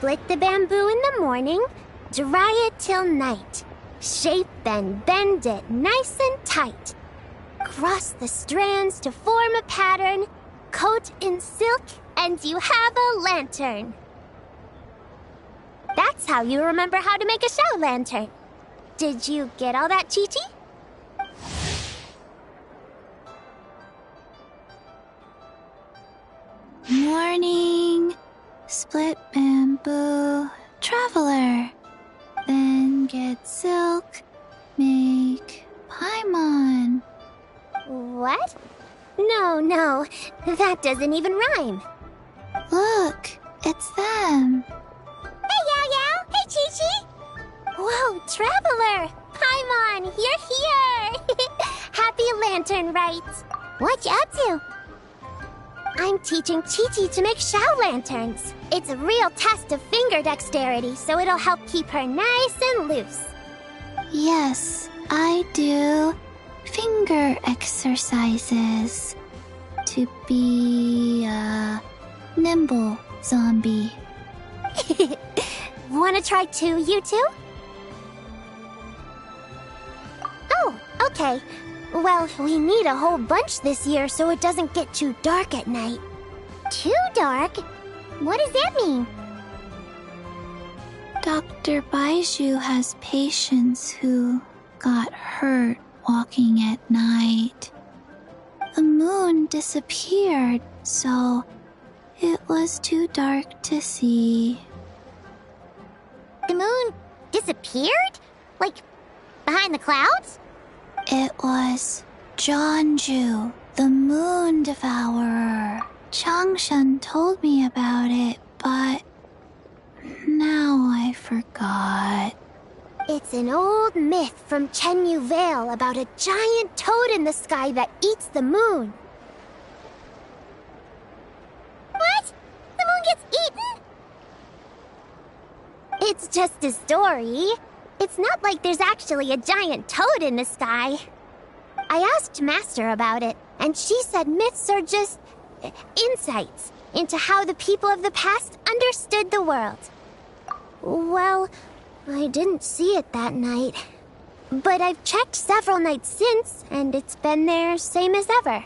Split the bamboo in the morning, dry it till night. Shape and bend it nice and tight. Cross the strands to form a pattern, coat in silk, and you have a lantern. That's how you remember how to make a shower lantern. Did you get all that, Chi-Chi? Morning, split bamboo, traveler. Then get silk, make paimon. What? No, that doesn't even rhyme. Look, it's them. Hey, Yao Yao! Hey, Chi-Chi! Whoa, Traveler! Paimon, you're here! Happy Lantern Rites! What you up to? I'm teaching Chi-Chi to make Shao lanterns. It's a real test of finger dexterity, so it'll help keep her nice and loose. Yes, I do finger exercises to be a nimble zombie. Wanna try too, you two? Oh, okay. Well, we need a whole bunch this year so it doesn't get too dark at night. Too dark? What does that mean? Dr. Baiju has patients who got hurt walking at night. The moon disappeared, so it was too dark to see. The moon disappeared? Like, behind the clouds? It was Jeonju, the moon devourer. Changshan told me about it, but now I forgot. It's an old myth from Chenyu Vale about a giant toad in the sky that eats the moon. What? The moon gets eaten? It's just a story. It's not like there's actually a giant toad in the sky. I asked Master about it, and she said myths are just insights into how the people of the past understood the world. Well, I didn't see it that night. But I've checked several nights since, and it's been there same as ever.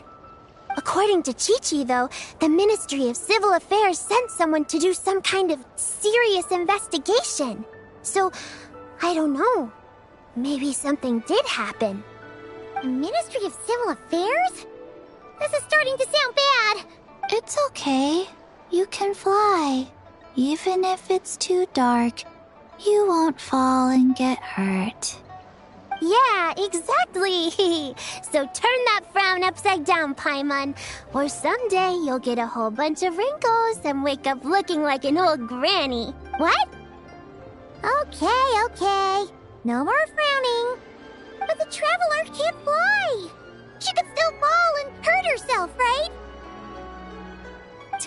According to Chi-Chi, though, the Ministry of Civil Affairs sent someone to do some kind of serious investigation. So, I don't know. Maybe something did happen. The Ministry of Civil Affairs? This is starting to sound bad. It's okay. You can fly. Even if it's too dark, you won't fall and get hurt. Yeah, exactly. So turn that frown upside down, Paimon. Or someday you'll get a whole bunch of wrinkles and wake up looking like an old granny. What? Okay. No more frowning. But the Traveler can't fly. She could still fall and hurt herself, right?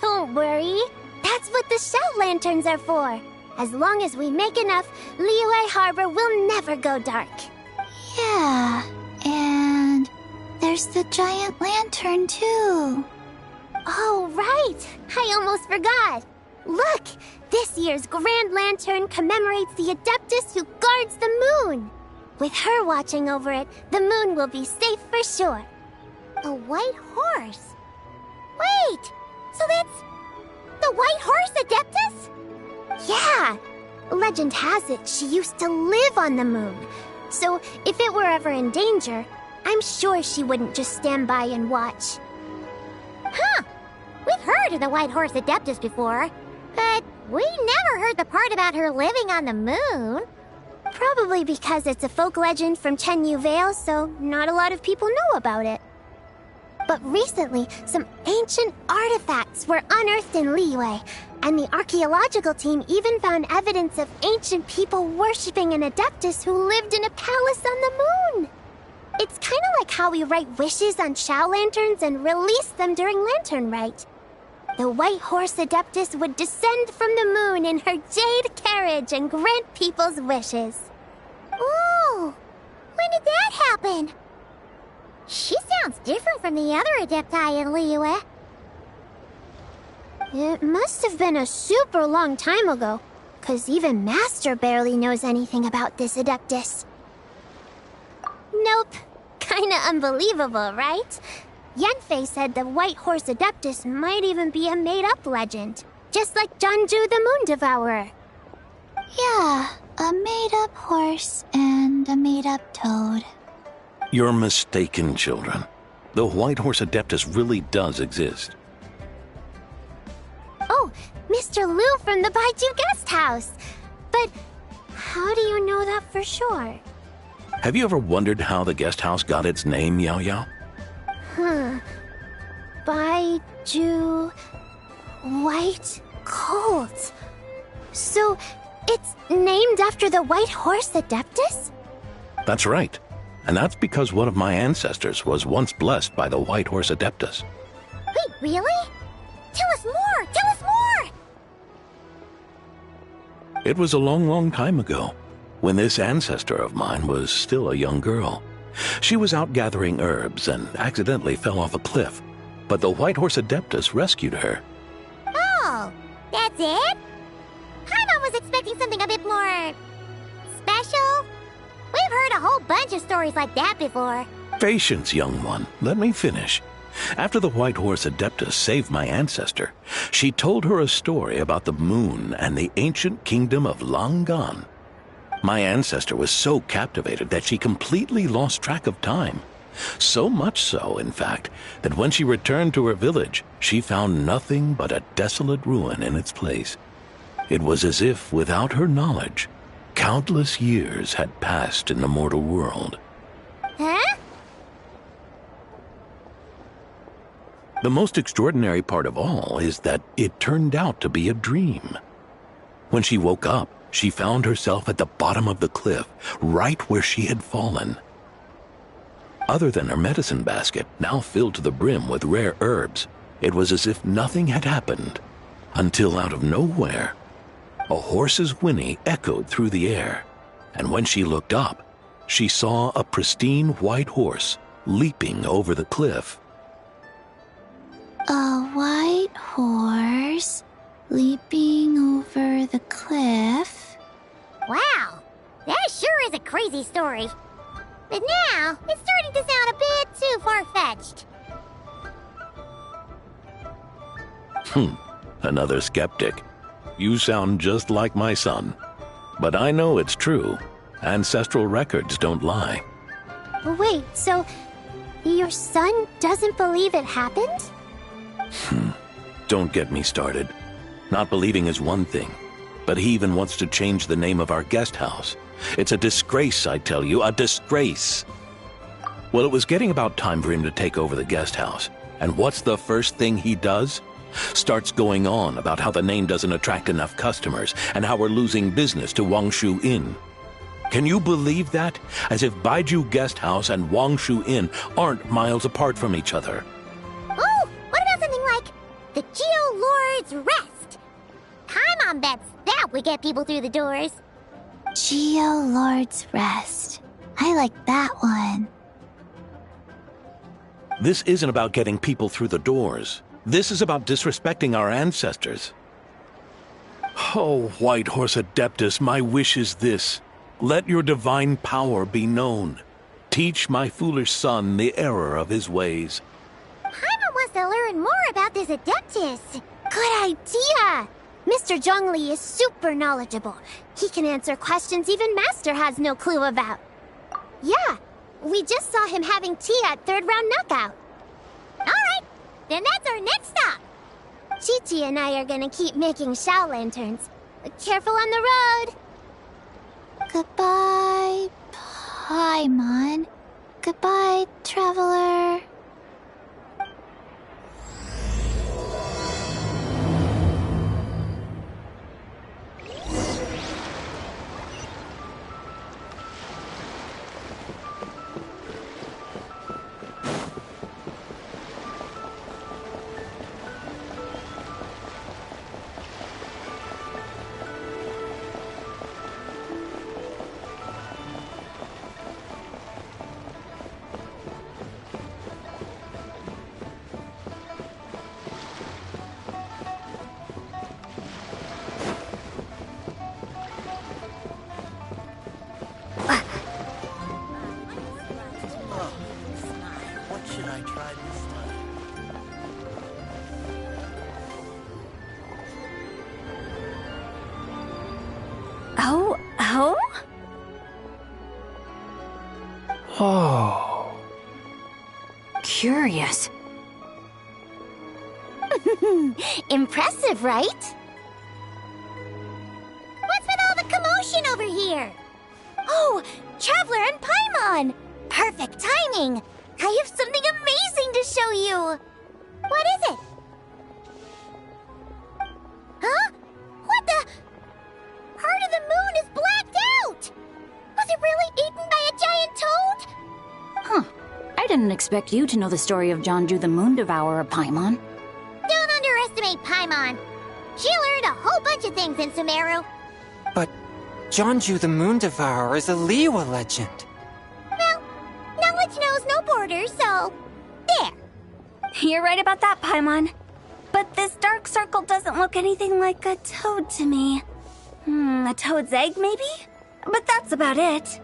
Don't worry. That's what the Shao Lanterns are for. As long as we make enough, Liyue Harbor will never go dark. Yeah, and there's the giant lantern too. Oh, right! I almost forgot! Look! This year's Grand Lantern commemorates the Adeptus who guards the moon! With her watching over it, the moon will be safe for sure. A white horse? Wait! So that's... the White Horse Adeptus? Yeah! Legend has it she used to live on the moon. So if it were ever in danger, I'm sure she wouldn't just stand by and watch. Huh! We've heard of the White Horse Adeptus before, but we never heard the part about her living on the moon. Probably because it's a folk legend from Chenyu Vale, so not a lot of people know about it. But recently, some ancient artifacts were unearthed in Liyue, and the archaeological team even found evidence of ancient people worshipping an Adeptus who lived in a palace on the moon. It's kind of like how we write wishes on Shao Lanterns and release them during Lantern Rite. The White Horse Adeptus would descend from the moon in her jade carriage and grant people's wishes. Ooh! When did that happen? She sounds different from the other Adepti in Liyue. It must have been a super long time ago. 'cause even Master barely knows anything about this Adeptus. Nope. Kinda unbelievable, right? Yenfei said the White Horse Adeptus might even be a made-up legend, just like Jeonju the Moon Devourer. Yeah, a made-up horse and a made-up toad. You're mistaken, children. The White Horse Adeptus really does exist. Oh, Mr. Liu from the Baiju Guest House. But how do you know that for sure? Have you ever wondered how the guest house got its name, Yao Yao? Baiju... White Colt. So, it's named after the White Horse Adeptus? That's right. And that's because one of my ancestors was once blessed by the White Horse Adeptus. Wait, really? Tell us more! Tell us more! It was a long, long time ago, when this ancestor of mine was still a young girl. She was out gathering herbs and accidentally fell off a cliff, but the White Horse Adeptus rescued her. Oh, that's it? Paimon was expecting something a bit more... special? We've heard a whole bunch of stories like that before. Patience, young one. Let me finish. After the White Horse Adeptus saved my ancestor, she told her a story about the moon and the ancient kingdom of Long Gone. My ancestor was so captivated that she completely lost track of time. So much so, in fact, that when she returned to her village, she found nothing but a desolate ruin in its place. It was as if, without her knowledge, countless years had passed in the mortal world. Huh? The most extraordinary part of all is that it turned out to be a dream. When she woke up, she found herself at the bottom of the cliff, right where she had fallen. Other than her medicine basket, now filled to the brim with rare herbs, it was as if nothing had happened, until out of nowhere, a horse's whinny echoed through the air, and when she looked up, she saw a pristine white horse leaping over the cliff. A white horse leaping over the cliff? Wow, that sure is a crazy story. But now, it's starting to sound a bit too far-fetched. Another skeptic. You sound just like my son. But I know it's true. Ancestral records don't lie. Wait, so your son doesn't believe it happened? Don't get me started. Not believing is one thing, but he even wants to change the name of our guest house. It's a disgrace, I tell you, a disgrace. Well, it was getting about time for him to take over the guest house. And what's the first thing he does? Starts going on about how the name doesn't attract enough customers and how we're losing business to Wangshu Inn. Can you believe that? As if Baiju Guest House and Wangshu Inn aren't miles apart from each other. Oh, what about something like the Geo Lord's Rest? Paimon bets that would get people through the doors. Geo Lord's Rest. I like that one. This isn't about getting people through the doors. This is about disrespecting our ancestors. Oh, White Horse Adeptus, my wish is this. Let your divine power be known. Teach my foolish son the error of his ways. Paimon wants to learn more about this Adeptus. Good idea! Mr. Zhongli is super knowledgeable. He can answer questions even Master has no clue about. Yeah, we just saw him having tea at third round knockout. Alright, then that's our next stop. Chi-Chi and I are gonna keep making Shao lanterns. Careful on the road! Goodbye, Paimon. Goodbye, traveler. Oh, what should I try this time? Oh? Oh. Curious. Impressive, right? What's with all the commotion over here? Oh, Traveler and Paimon! Perfect timing! I have something amazing to show you! What is it? Huh? What the? Part of the moon is blacked out! Was it really eaten by a giant toad? Huh. I didn't expect you to know the story of Jonju the Moon Devourer, Paimon. Don't underestimate Paimon. She learned a whole bunch of things in Sumeru. But Jonju the Moon Devourer is a Liyue legend. Well, knowledge knows no borders, so... there. You're right about that, Paimon. But this dark circle doesn't look anything like a toad to me. A toad's egg, maybe? But that's about it.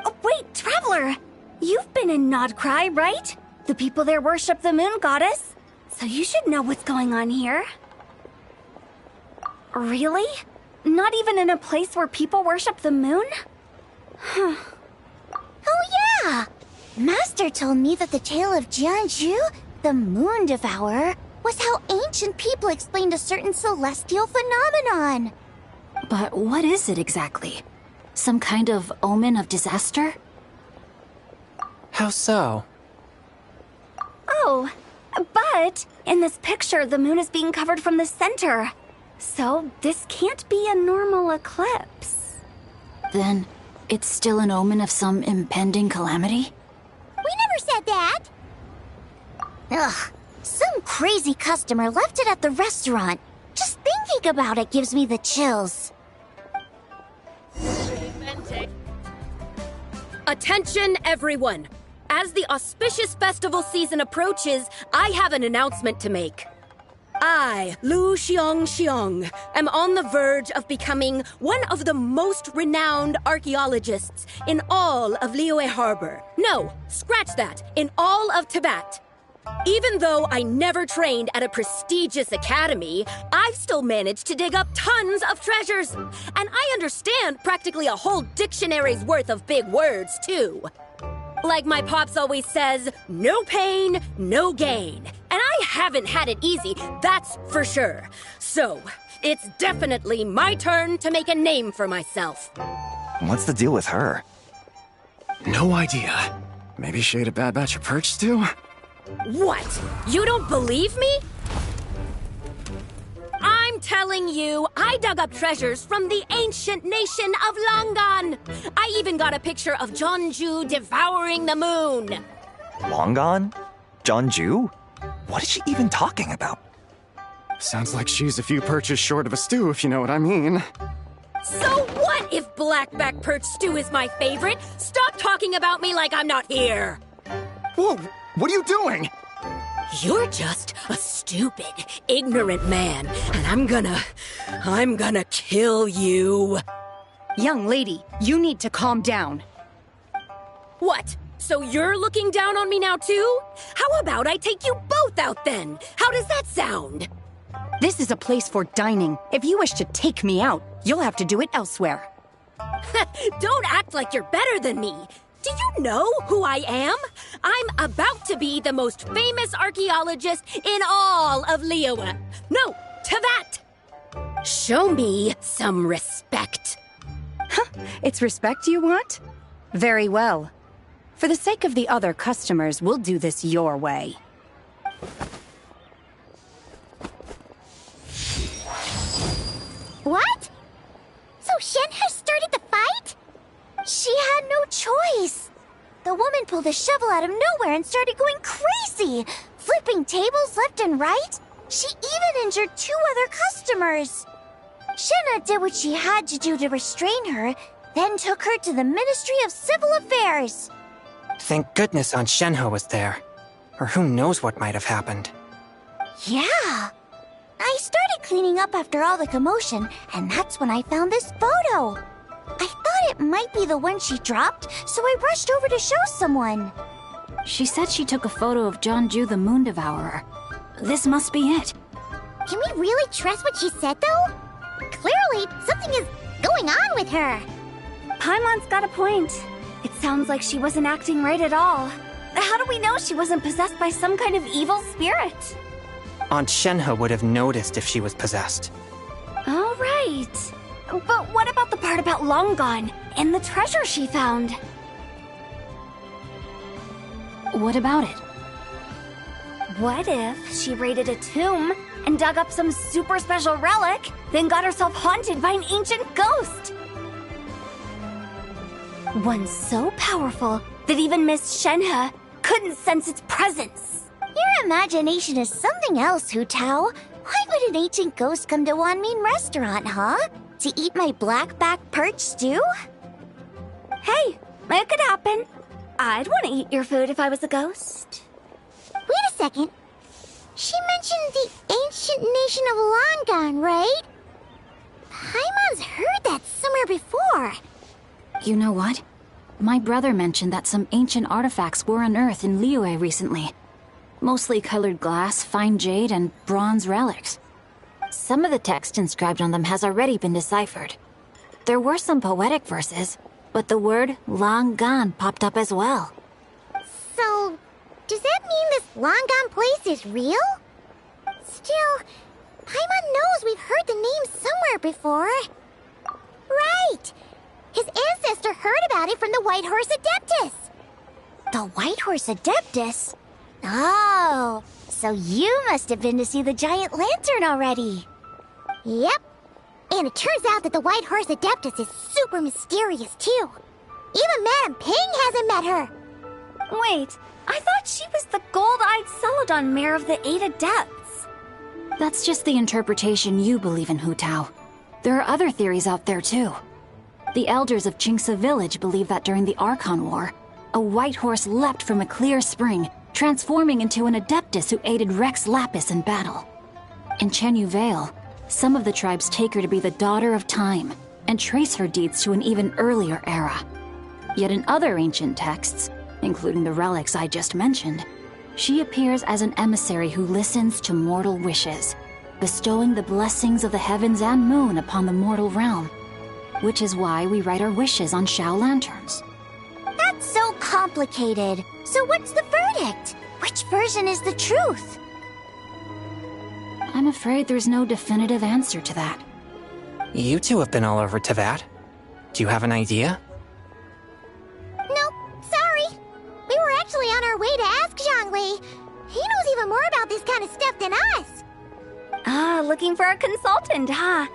Oh, wait, Traveler! You've been in Nodcry, right? The people there worship the moon goddess. So you should know what's going on here. Really? Not even in a place where people worship the moon? Oh yeah! Master told me that the tale of Jianzhu, the Moon Devourer, was how ancient people explained a certain celestial phenomenon. But what is it exactly? Some kind of omen of disaster? How so? Oh, but in this picture, the moon is being covered from the center. So this can't be a normal eclipse. Then it's still an omen of some impending calamity? We never said that! Ugh, some crazy customer left it at the restaurant. Just thinking about it gives me the chills. Attention, everyone! As the auspicious festival season approaches, I have an announcement to make. I, Lu Xiong, am on the verge of becoming one of the most renowned archaeologists in all of Liyue Harbor. No, scratch that, in all of Tibet. Even though I never trained at a prestigious academy, I've still managed to dig up tons of treasures. And I understand practically a whole dictionary's worth of big words, too. Like my pops always says, no pain, no gain. And I haven't had it easy, that's for sure. So, it's definitely my turn to make a name for myself. What's the deal with her? No idea. Maybe she ate a bad batch of perch stew? What? You don't believe me? I'm telling you, I dug up treasures from the ancient nation of Longan. I even got a picture of Jonju devouring the moon. Long gone? Jonju? What is she even talking about? Sounds like she's a few perches short of a stew, if you know what I mean. So what if blackback perch stew is my favorite? Stop talking about me like I'm not here. Whoa, what are you doing? You're just a stupid, ignorant man, and I'm gonna kill you. Young lady, you need to calm down. What? So you're looking down on me now too? How about I take you both out then? How does that sound? This is a place for dining. If you wish to take me out, you'll have to do it elsewhere. Don't act like you're better than me. Do you know who I am? I'm about to be the most famous archaeologist in all of Liyue. No, Tibet! Show me some respect. It's respect you want? Very well. For the sake of the other customers, we'll do this your way. What? So Shen has started the fight? She had no choice. The woman pulled a shovel out of nowhere and started going crazy, flipping tables left and right. She even injured 2 other customers. Shenna did what she had to do to restrain her, then took her to the Ministry of Civil Affairs. Thank goodness Aunt Shenhe was there. Or who knows what might have happened. Yeah. I started cleaning up after all the commotion, and that's when I found this photo. I thought it might be the one she dropped, so I rushed over to show someone. She said she took a photo of Jeonju the Moon Devourer. This must be it. Can we really trust what she said, though? Clearly, something is going on with her. Paimon's got a point. It sounds like she wasn't acting right at all. How do we know she wasn't possessed by some kind of evil spirit? Aunt Shenhe would have noticed if she was possessed. All right. But what about the part about Long Gone and the treasure she found? What about it? What if she raided a tomb and dug up some super special relic, then got herself haunted by an ancient ghost? One so powerful that even Miss Shenhe couldn't sense its presence. Your imagination is something else, Hu Tao. Why would an ancient ghost come to Wanmin restaurant, huh? To eat my blackback perch stew? Hey, it could happen. I'd want to eat your food if I was a ghost. Wait a second. She mentioned the ancient nation of Longon, right? Paimon's heard that somewhere before. You know what? My brother mentioned that some ancient artifacts were unearthed in Liyue recently. Mostly colored glass, fine jade, and bronze relics. Some of the text inscribed on them has already been deciphered. There were some poetic verses, but the word long gone popped up as well. So, does that mean this Longon place is real? Still, Paimon knows we've heard the name somewhere before. Right! His ancestor heard about it from the White Horse Adeptus. The White Horse Adeptus? Oh, so you must have been to see the giant lantern already. Yep. And it turns out that the White Horse Adeptus is super mysterious, too. Even Madame Ping hasn't met her. Wait, I thought she was the gold-eyed Celadon mare of the Eight Adepts. That's just the interpretation you believe in, Hu Tao. There are other theories out there, too. The elders of Qingce village believe that during the Archon War, a white horse leapt from a clear spring, transforming into an Adeptus who aided Rex Lapis in battle. In Chenyu Vale, some of the tribes take her to be the daughter of time, and trace her deeds to an even earlier era. Yet in other ancient texts, including the relics I just mentioned, she appears as an emissary who listens to mortal wishes, bestowing the blessings of the heavens and moon upon the mortal realm. Which is why we write our wishes on Shao lanterns. That's so complicated. So what's the verdict? Which version is the truth? I'm afraid there's no definitive answer to that. You two have been all over Tevat. Do you have an idea? Nope, sorry. We were actually on our way to ask Zhongli. He knows even more about this kind of stuff than us. Ah, looking for a consultant, huh?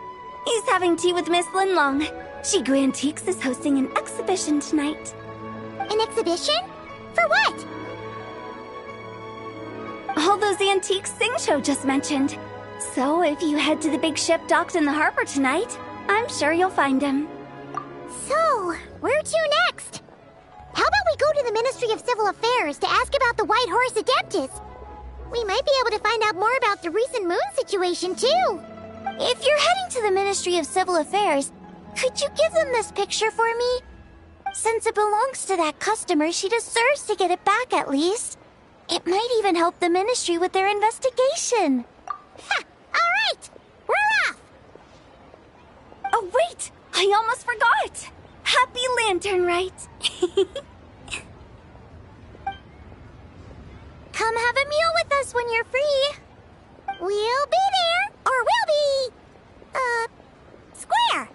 He's having tea with Miss Linlong. Shigu Antiques is hosting an exhibition tonight. An exhibition? For what? All those antiques Sing just mentioned. So if you head to the big ship docked in the harbor tonight, I'm sure you'll find him. So, where to next? How about we go to the Ministry of Civil Affairs to ask about the White Horse Adeptus? We might be able to find out more about the recent moon situation, too. If you're heading to the Ministry of Civil Affairs, could you give them this picture for me? Since it belongs to that customer, she deserves to get it back at least. It might even help the Ministry with their investigation. Ha! All right! We're off! Oh, wait! I almost forgot! Happy Lantern Rite! Come have a meal with us when you're free. We'll be there, or we'll be... square.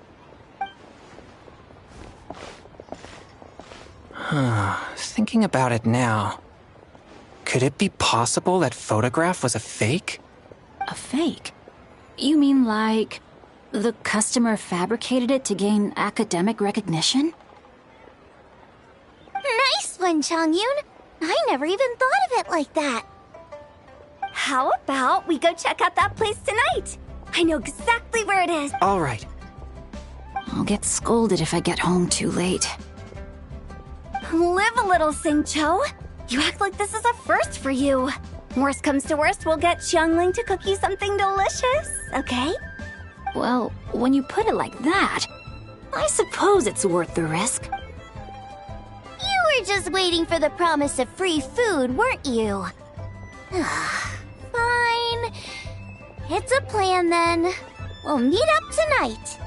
Thinking about it now, could it be possible that photograph was a fake? A fake? You mean like the customer fabricated it to gain academic recognition? Nice one, Chongyun. I never even thought of it like that. How about we go check out that place tonight? I know exactly where it is. All right. I'll get scolded if I get home too late. Live a little, Sing-Cho. You act like this is a first for you. Worst comes to worst, we'll get Xiangling to cook you something delicious, okay? Well, when you put it like that, I suppose it's worth the risk. You were just waiting for the promise of free food, weren't you? Fine. It's a plan then. We'll meet up tonight.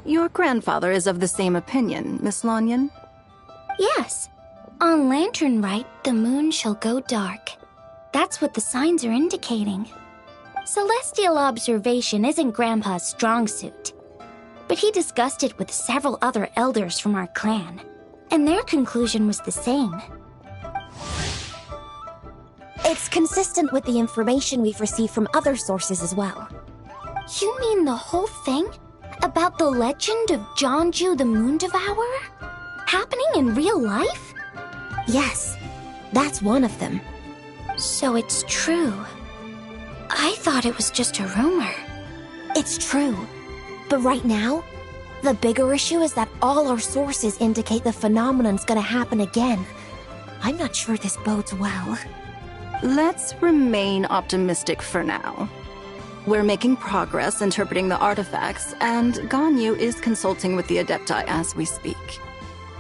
Your grandfather is of the same opinion, Miss Lanyan? Yes. On Lantern Rite, the moon shall go dark. That's what the signs are indicating. Celestial observation isn't Grandpa's strong suit. But he discussed it with several other elders from our clan, and their conclusion was the same. It's consistent with the information we've received from other sources as well. You mean the whole thing? About the legend of Jeonju the Moon Devourer? Happening in real life? Yes, that's one of them. So it's true. I thought it was just a rumor. It's true. But right now, the bigger issue is that all our sources indicate the phenomenon's gonna happen again. I'm not sure this bodes well. Let's remain optimistic for now. We're making progress interpreting the artifacts, and Ganyu is consulting with the Adepti as we speak.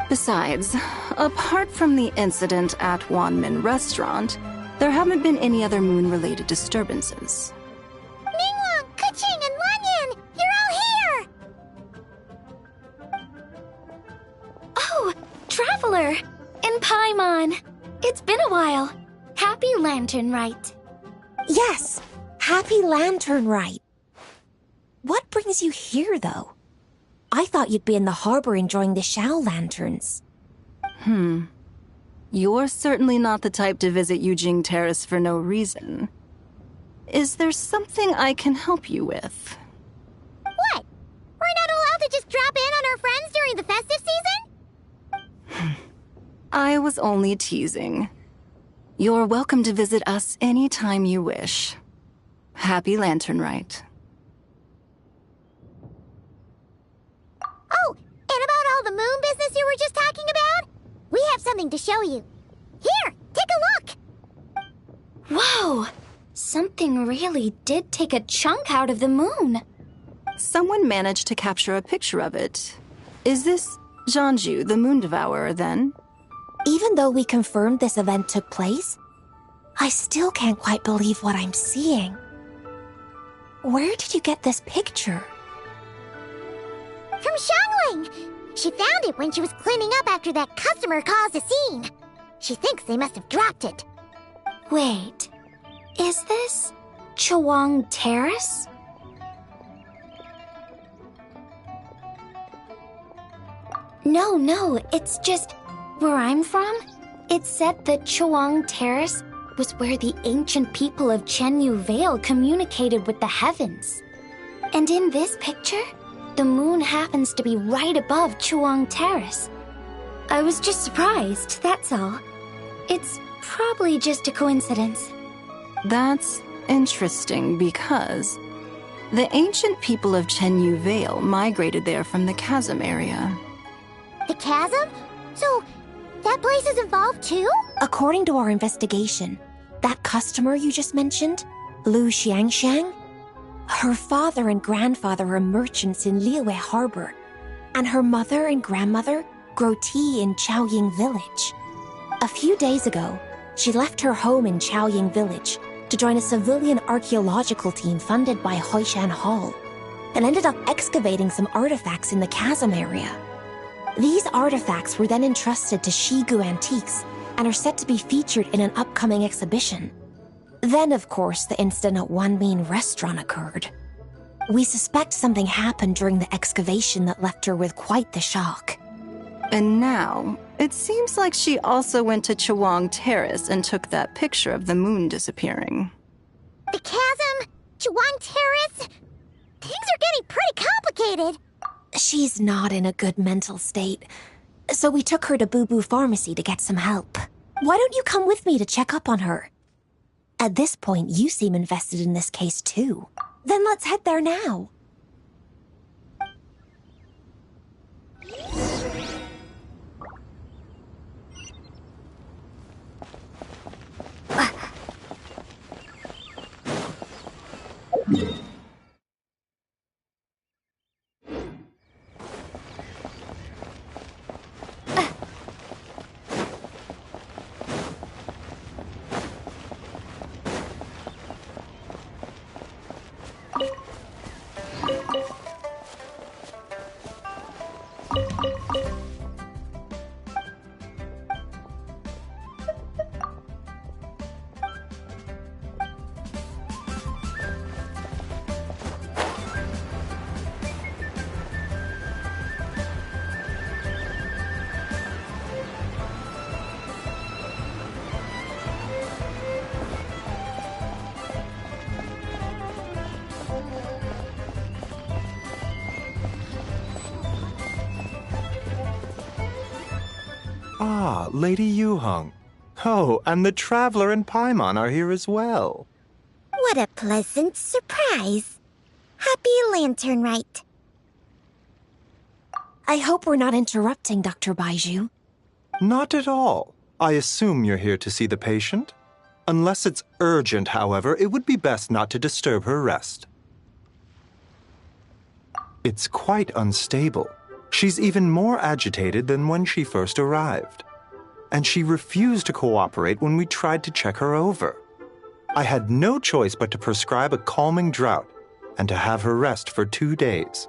Besides, apart from the incident at Wanmin Restaurant, there haven't been any other moon-related disturbances. Ningguang, Keqing, and Lanyan! You're all here! Oh, Traveler! And Paimon! It's been a while. Happy Lantern Rite. Yes! Happy Lantern Rite. What brings you here, though? I thought you'd be in the harbor enjoying the Shao lanterns. You're certainly not the type to visit Yujing Terrace for no reason. Is there something I can help you with? What? We're not allowed to just drop in on our friends during the festive season? I was only teasing. You're welcome to visit us anytime you wish. Happy Lantern Rite. Oh, and about all the moon business you were just talking about? We have something to show you. Here, take a look! Whoa! Something really did take a chunk out of the moon. Someone managed to capture a picture of it. Is this Jeonju, the Moon Devourer, then? Even though we confirmed this event took place, I still can't quite believe what I'm seeing. Where did you get this picture? From Xiangling! She found it when she was cleaning up after that customer caused a scene. She thinks they must have dropped it. Wait, is this Chawang Terrace? No, it's just where I'm from. It said that Chawang Terrace was where the ancient people of Chenyu Vale communicated with the heavens. And in this picture, the moon happens to be right above Chawang Terrace. I was just surprised, that's all. It's probably just a coincidence. That's interesting because the ancient people of Chenyu Vale migrated there from the chasm area. The chasm? So, that place is involved too? According to our investigation, that customer you just mentioned, Lu Xiangxiang, her father and grandfather are merchants in Liyue Harbor. and her mother and grandmother grow tea in Chaoying Village. A few days ago, she left her home in Chaoying Village to join a civilian archaeological team funded by Hoishan Hall, and ended up excavating some artifacts in the chasm area. These artifacts were then entrusted to Shigu Antiques and are set to be featured in an upcoming exhibition. Then, of course, the incident at Wanmin Restaurant occurred. We suspect something happened during the excavation that left her with quite the shock. And now, it seems like she also went to Chawang Terrace and took that picture of the moon disappearing. The chasm? Chawang Terrace? Things are getting pretty complicated. She's not in a good mental state, so we took her to Boo Boo Pharmacy to get some help. Why don't you come with me to check up on her? At this point, you seem invested in this case too. Then let's head there now. Ah, Lady Yuheng. Oh, and the Traveler and Paimon are here as well. What a pleasant surprise. Happy Lantern Rite. I hope we're not interrupting Dr. Baiju. Not at all. I assume you're here to see the patient? Unless it's urgent, however, it would be best not to disturb her rest. It's quite unstable. She's even more agitated than when she first arrived. And she refused to cooperate when we tried to check her over. I had no choice but to prescribe a calming draught and to have her rest for 2 days.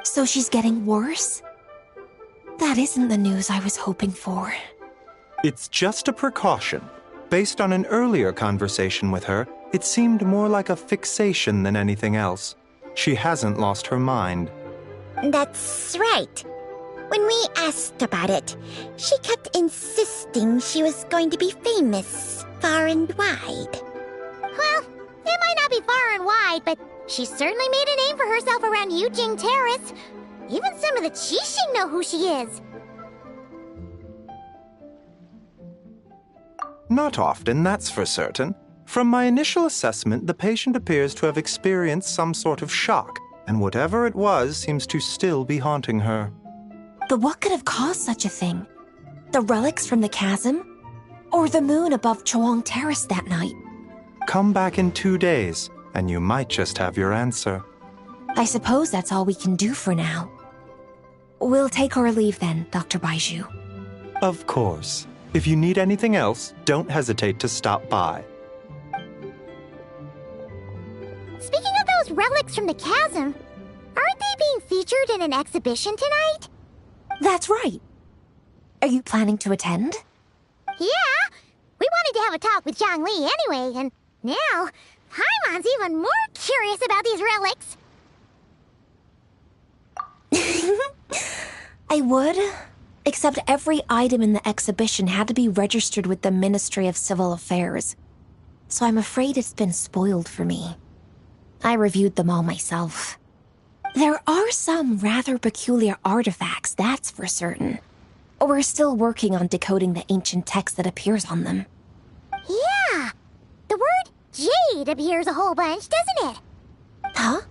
So she's getting worse? That isn't the news I was hoping for. It's just a precaution. Based on an earlier conversation with her, it seemed more like a fixation than anything else. She hasn't lost her mind. That's right. When we asked about it, she kept insisting she was going to be famous far and wide. Well, it might not be far and wide, but she certainly made a name for herself around Yujing Terrace. Even some of the Qixing know who she is. Not often, that's for certain. From my initial assessment, the patient appears to have experienced some sort of shock, and whatever it was seems to still be haunting her. But what could have caused such a thing? The relics from the chasm? Or the moon above Chawang Terrace that night? Come back in 2 days, and you might just have your answer. I suppose that's all we can do for now. We'll take our leave then, Dr. Baiju. Of course. If you need anything else, don't hesitate to stop by. Speaking of those relics from the chasm, aren't they being featured in an exhibition tonight? That's right. Are you planning to attend? Yeah! We wanted to have a talk with Zhang Li anyway, and now Paimon's even more curious about these relics. I would, except every item in the exhibition had to be registered with the Ministry of Civil Affairs. So I'm afraid it's been spoiled for me. I reviewed them all myself. There are some rather peculiar artifacts, that's for certain. We're still working on decoding the ancient text that appears on them. Yeah! The word jade appears a whole bunch, doesn't it? Huh?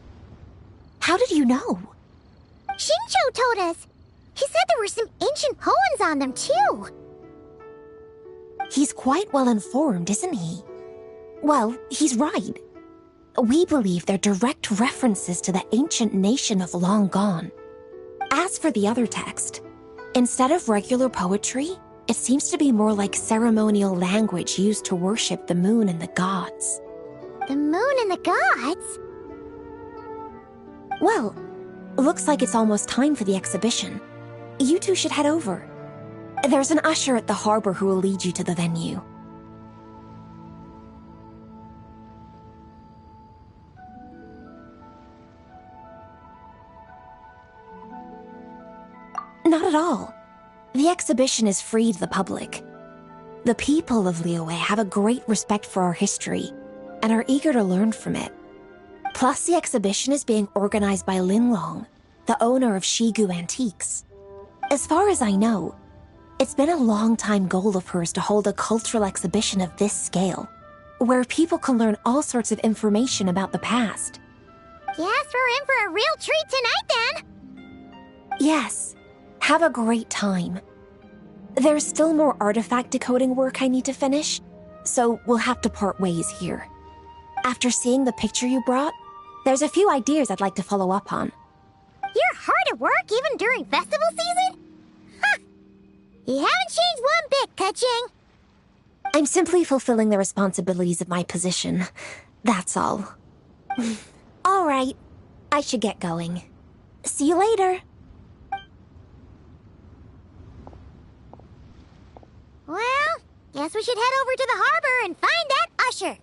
How did you know? Xingqiu told us. He said there were some ancient poems on them, too. He's quite well informed, isn't he? Well, he's right. We believe they're direct references to the ancient nation of long gone. As for the other text, instead of regular poetry, it seems to be more like ceremonial language used to worship the moon and the gods. The moon and the gods? Well, looks like it's almost time for the exhibition. You two should head over. There's an usher at the harbor who will lead you to the venue. Not at all. The exhibition is free to the public. The people of Liyue have a great respect for our history and are eager to learn from it. Plus, the exhibition is being organized by Linlong, the owner of Shigu Antiques. As far as I know, it's been a long-time goal of hers to hold a cultural exhibition of this scale, where people can learn all sorts of information about the past. Guess we're in for a real treat tonight, then! Yes. Have a great time. There's still more artifact decoding work I need to finish, so we'll have to part ways here. After seeing the picture you brought, there's a few ideas I'd like to follow up on. You're hard at work even during festival season? Huh! You haven't changed one bit, Ka-Ching. I'm simply fulfilling the responsibilities of my position. That's all. All right. I should get going. See you later. Well, guess we should head over to the harbor and find that usher.